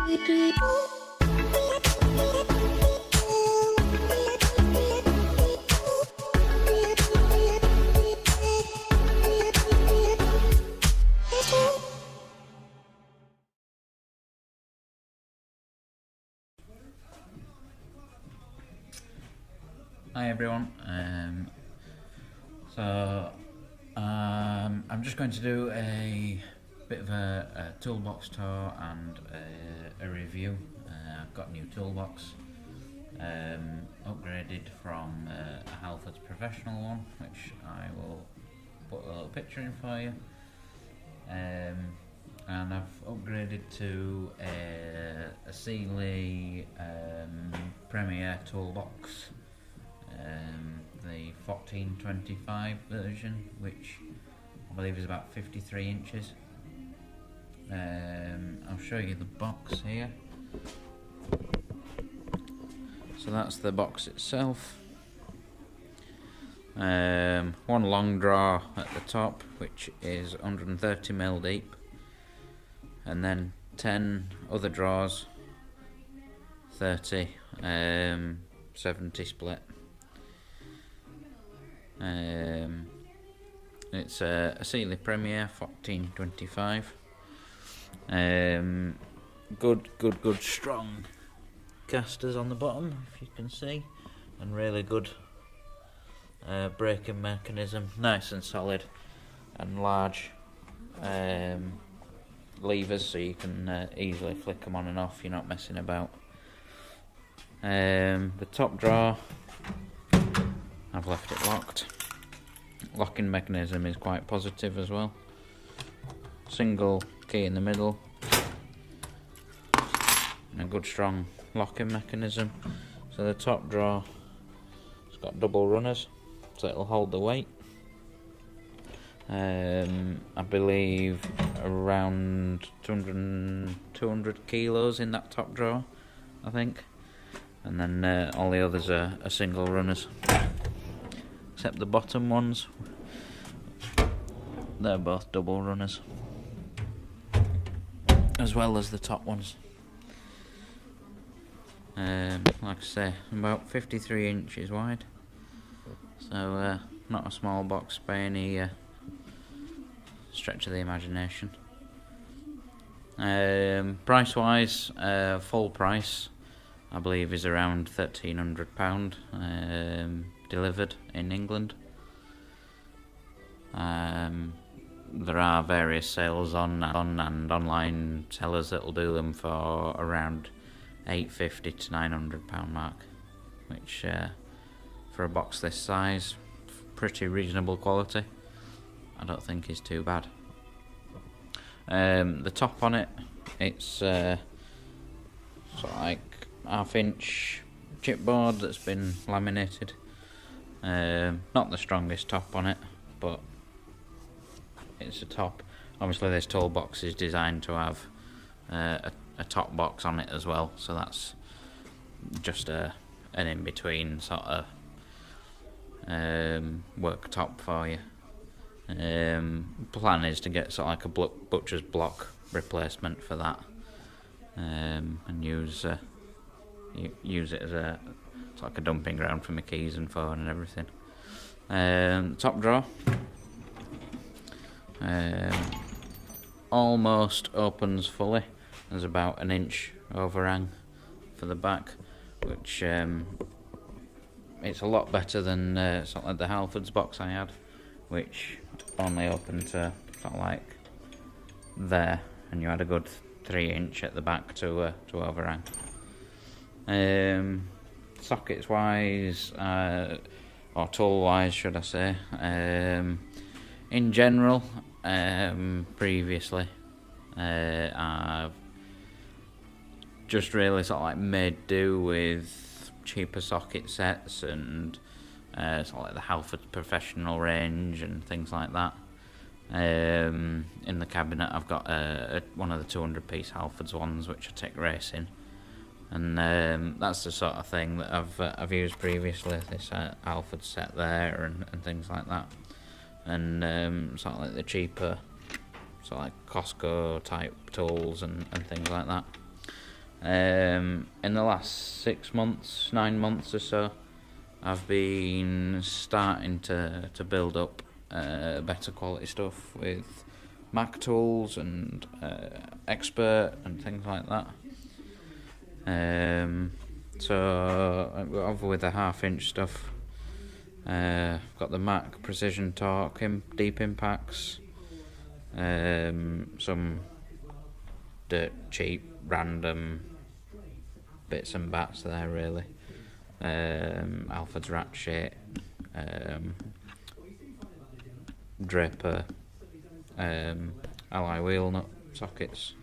Hi everyone, I'm just going to do a bit of a toolbox tour and a review. I've got a new toolbox, upgraded from a Halford's professional one, which I will put a little picture in for you, and I've upgraded to a Sealey Premier Toolbox. The 1425 version, which I believe is about 53 inches. I'll show you the box here. So that's the box itself. One long drawer at the top, which is 130mm deep, and then 10 other drawers, 30, 70 split. It's a Sealey Premier 1425. Good strong casters on the bottom, if you can see, and really good braking mechanism, nice and solid, and large levers, so you can easily flick them on and off. You're not messing about. The top drawer, I've left it locked. Locking mechanism is quite positive as well. Single key in the middle, and a good strong locking mechanism. So the top drawer, it's got double runners, so it'll hold the weight. I believe around 200 kilos in that top drawer, I think. And then all the others are single runners, except the bottom ones, they're both double runners, as well as the top ones. Like I say, about 53 inches wide, so not a small box by any stretch of the imagination. Price wise, full price I believe is around £1,300, delivered in England. There are various sales on and online sellers that will do them for around £850 to £900 mark, which for a box this size, pretty reasonable quality. I don't think is too bad. The top on it, it's sort of like half-inch chipboard that's been laminated. Not the strongest top on it, but it's a top. Obviously this toolbox is designed to have a top box on it as well, so that's just an in-between sort of work top for you. Plan is to get sort of like a butcher's block replacement for that, and use it as a it's like a dumping ground for my keys and phone and everything. Top drawer, almost opens fully. There's about an inch overhang for the back, which it's a lot better than sort of like the Halford's box I had, which only opened to sort of like there, and you had a good 3 inch at the back to overhang. Sockets wise, or tool wise should I say, in general, previously I've just really sort of like made do with cheaper socket sets and sort of like the Halford's professional range and things like that. In the cabinet I've got one of the 200-piece Halford's ones which I take racing, and that's the sort of thing that I've used previously, this Halford set there and things like that, and sort of like the cheaper sort of like Costco type tools and things like that. In the last 9 months or so, I've been starting to build up better quality stuff with Mac tools and Expert and things like that. So over with the 1/2 inch stuff, got the Mac Precision Torque deep impacts, some dirt cheap random bits and bats there really, Alfred's ratchet, Draper, alloy wheel nut sockets,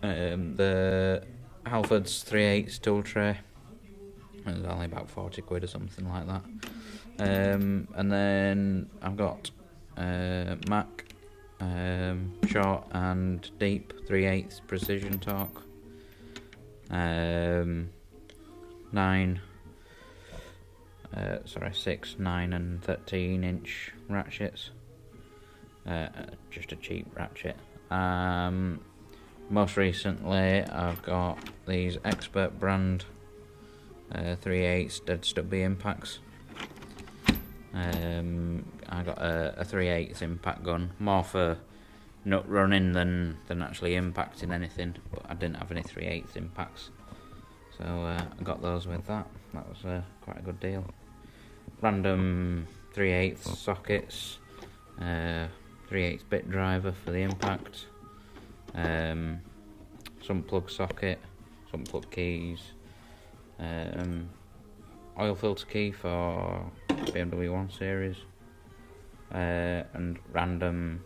the Alfred's 3/8 tool tray. It was only about 40 quid or something like that. And then I've got Mac short and deep 3/8 precision torque, 6, 9 and 13 inch ratchets, just a cheap ratchet. Most recently I've got these Expert brand 3/8 dead stubby impacts. I got a 3/8 impact gun, more for nut running than actually impacting anything, but I didn't have any 3/8 impacts, so I got those with that. That was quite a good deal. Random 3/8 sockets, 3/8 bit driver for the impact, some plug socket, some plug keys, oil filter key for BMW 1 Series, and random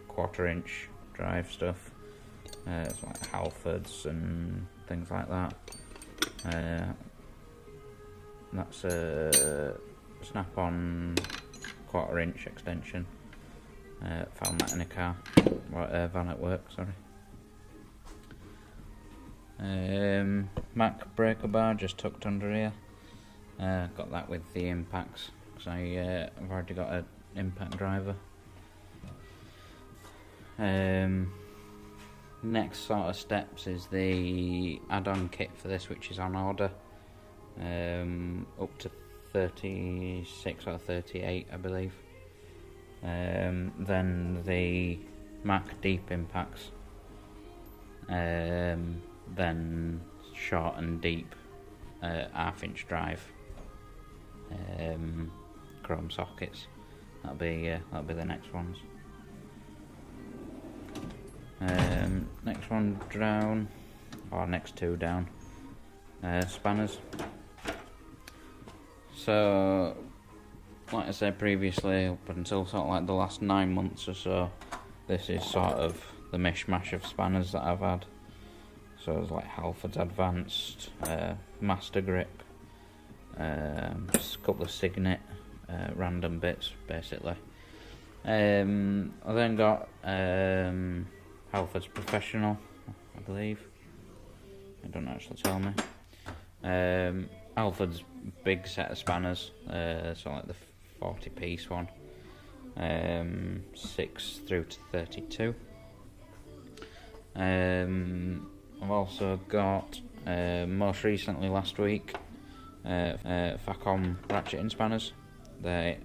1/4 inch drive stuff, it's like Halfords and things like that. That's a snap-on 1/4 inch extension, found that in a car, van at work, sorry. Mac breaker bar just tucked under here, got that with the impacts, because I've already got an impact driver. Next sort of steps is the add-on kit for this, which is on order, up to 36 or 38 I believe. Then the Mac deep impacts, then short and deep 1/2 inch drive, chrome sockets. That'll be the next ones. Next one down, or next two down, spanners. So, like I said previously, up until sort of like the last 9 months or so, this is sort of the mishmash of spanners that I've had. So it's like Halford's Advanced, Master Grip, a couple of Signet, random bits basically. I then got Halford's Professional, I believe. It don't actually tell me. Halford's big set of spanners, so like the 40 piece one, 6 through to 32. I've also got, most recently last week, Facom ratcheting spanners. They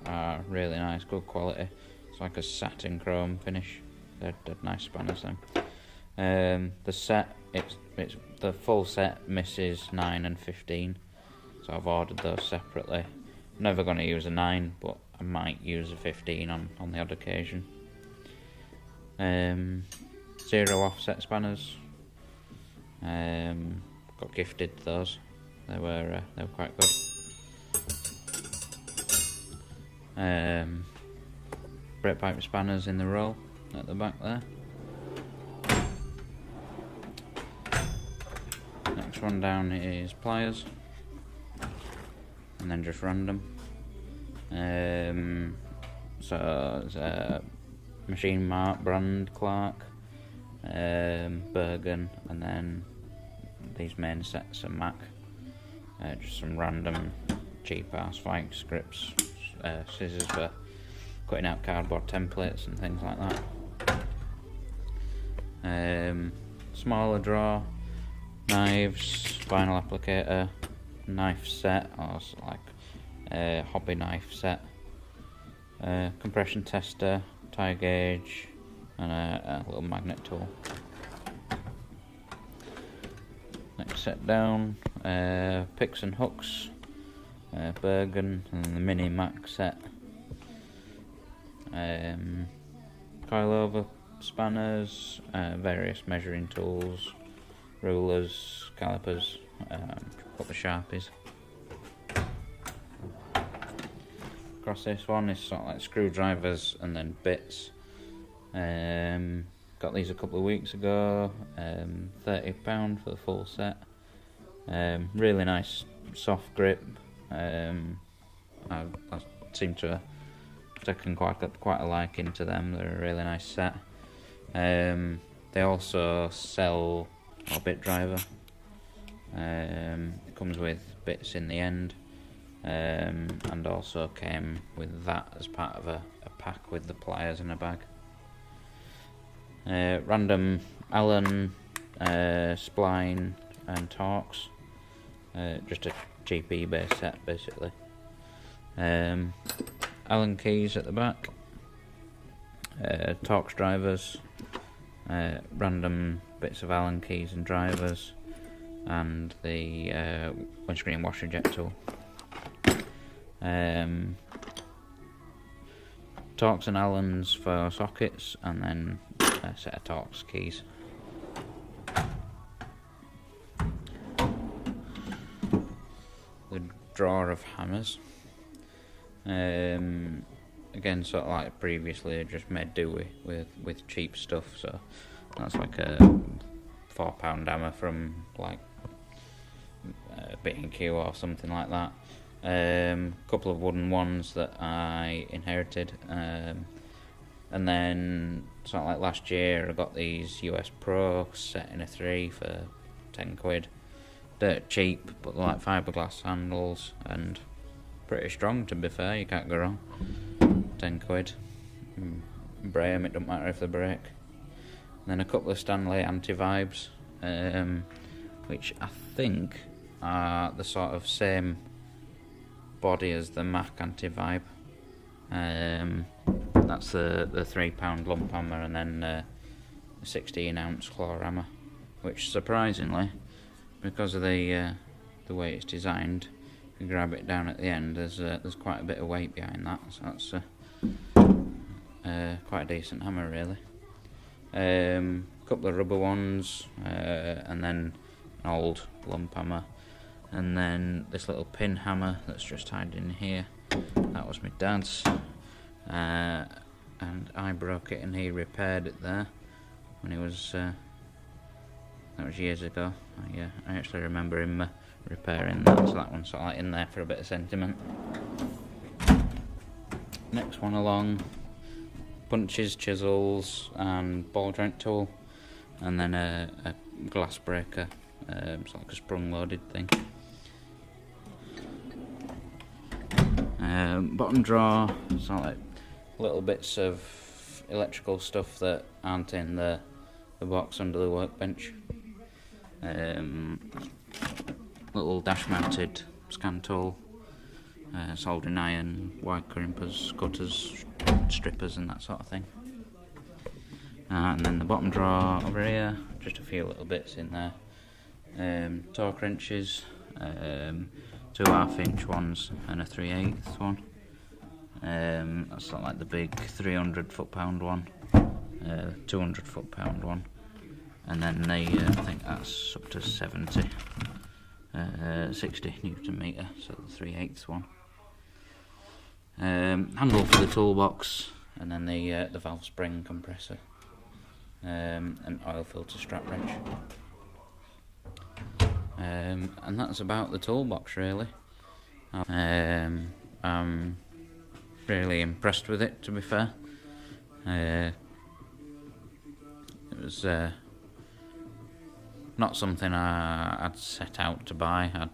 are really nice, good quality. It's like a satin chrome finish. They're nice spanners then. The set, it's the full set misses 9 and 15, so I've ordered those separately. I'm never going to use a 9, but I might use a 15 on the odd occasion. 0 offset spanners. Got gifted those. They were quite good. Brake pipe spanners in the roll at the back there. Next one down is pliers, and then just random. So it's a Machine Mark brand Clark, Bergen, and then these main sets are Mac. Just some random cheap ass vice grips, scissors for cutting out cardboard templates and things like that. smaller drawer, knives, vinyl applicator, knife set, or like a hobby knife set, compression tester, tire gauge, and a little magnet tool. Next set down, picks and hooks, Bergen, and the mini Mac set, coilover spanners, various measuring tools, rulers, calipers, couple of Sharpies. Across this one is sort of like screwdrivers and then bits. Got these a couple of weeks ago, £30 for the full set. Really nice soft grip. I seem to have taken quite a liking to them. They're a really nice set. They also sell a bit driver. It comes with bits in the end, and also came with that as part of a pack with the pliers in a bag. Random Allen spline and Torx, just a cheap eBay set basically. Allen keys at the back, Torx drivers, random bits of Allen keys and drivers, and the windscreen washer jet tool. Torx and Allens for sockets, and then a set of Torx keys. The drawer of hammers. Again, sort of like previously, I just made do with cheap stuff. So that's like a £4 hammer from like B&Q or something like that. Couple of wooden ones that I inherited, and then sort of like last year I got these US Pro set in a 3 for £10. Dirt cheap, but they're like fiberglass handles and pretty strong, to be fair. You can't go wrong. £10. Bray 'em, it don't matter if they break. And then a couple of Stanley anti-vibes, which I think are the sort of same body as the Mac anti-vibe. That's the £3 lump hammer, and then a 16-ounce claw hammer, which surprisingly, because of the way it's designed, if you grab it down at the end, there's quite a bit of weight behind that, so that's quite a decent hammer really. Couple of rubber ones, and then an old lump hammer, and then this little pin hammer that's just tied in here. That was my dad's, and I broke it and he repaired it there when he was that was years ago. I actually remember him repairing that, so that one's sort of like in there for a bit of sentiment. Next one along, punches, chisels and ball joint tool, and then a glass breaker, it's like a sprung loaded thing. Bottom drawer, so like little bits of electrical stuff that aren't in the box under the workbench. Little dash mounted scan tool, soldering iron, wire crimpers, cutters, strippers and that sort of thing. And then the bottom drawer over here, just a few little bits in there. Torque wrenches, 2 1/2-inch ones and a 3/8 one. That's sort of like the big 300 foot-pound one, 200 foot-pound one, and then I think that's up to 60 Newton meter, so the 3/8 one. Handle for the toolbox, and then the valve spring compressor, an oil filter strap wrench. And that's about the toolbox really. I'm really impressed with it, to be fair. It was not something I'd set out to buy. I'd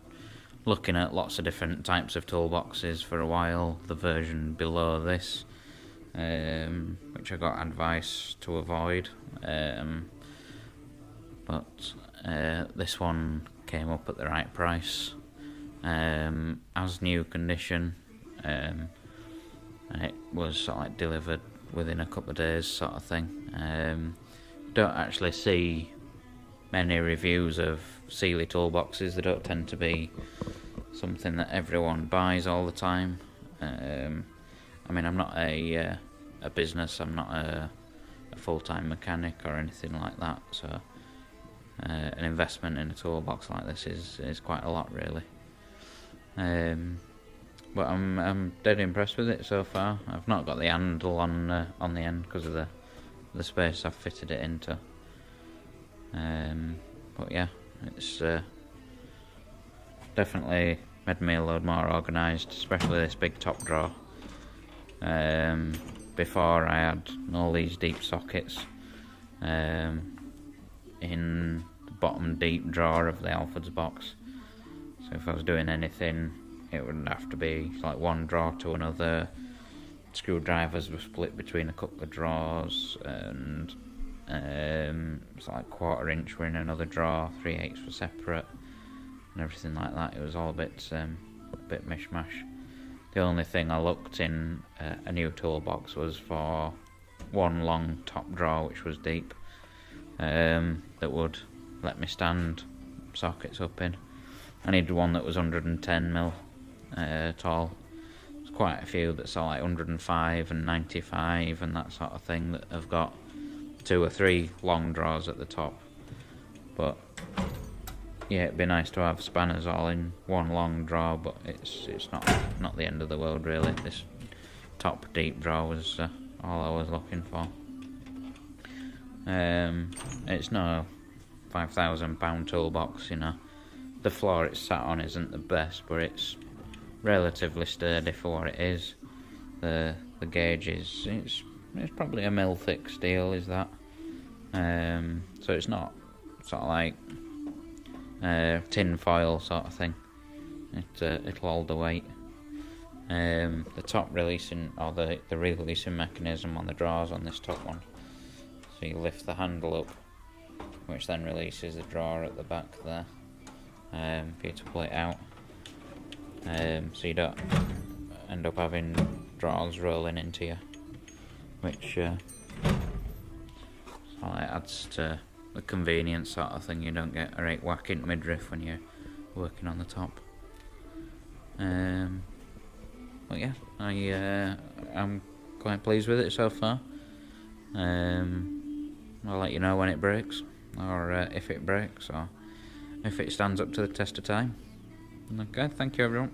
looking at lots of different types of toolboxes for a while, the version below this, which I got advice to avoid. but this one came up at the right price, as new condition, and it was sort of like delivered within a couple of days, sort of thing. Don't actually see many reviews of Sealey toolboxes. They don't tend to be something that everyone buys all the time. I mean, I'm not a business. I'm not a full-time mechanic or anything like that. So an investment in a toolbox like this is quite a lot, really. But I'm dead impressed with it so far. I've not got the handle on the end because of the space I've fitted it into. But yeah, it's definitely made me a load more organised, especially this big top drawer. Before I had all these deep sockets in the bottom deep drawer of the Alfred's box. So if I was doing anything, it would have to be like one drawer to another. Screwdrivers were split between a couple of drawers, and it's like 1/4 inch were in another drawer, 3/8 were separate, and everything like that. It was all a bit mishmash. The only thing I looked in a new toolbox was for one long top drawer which was deep, that would let me stand sockets up in. I needed one that was 110mm tall. There's quite a few that's like 105 and 95 and that sort of thing that have got 2 or 3 long drawers at the top. But yeah, it'd be nice to have spanners all in one long drawer, but it's not the end of the world, really. This top deep drawer was all I was looking for. It's no £5,000 toolbox, you know. The floor it's sat on isn't the best, but it's relatively sturdy for what it is. The gauge is it's probably a mil thick steel, is that? So it's not sort of like tin foil sort of thing. It'll hold the weight. The top releasing, or the releasing mechanism on the drawers on this top one. So you lift the handle up, which then releases the drawer at the back there, for you to pull it out. So you don't end up having drawers rolling into you, which sort of adds to the convenience sort of thing. You don't get a right whack in midriff when you're working on the top. But yeah, I'm quite pleased with it so far. I'll let you know when it breaks, or if it breaks, or if it stands up to the test of time. Okay, thank you everyone.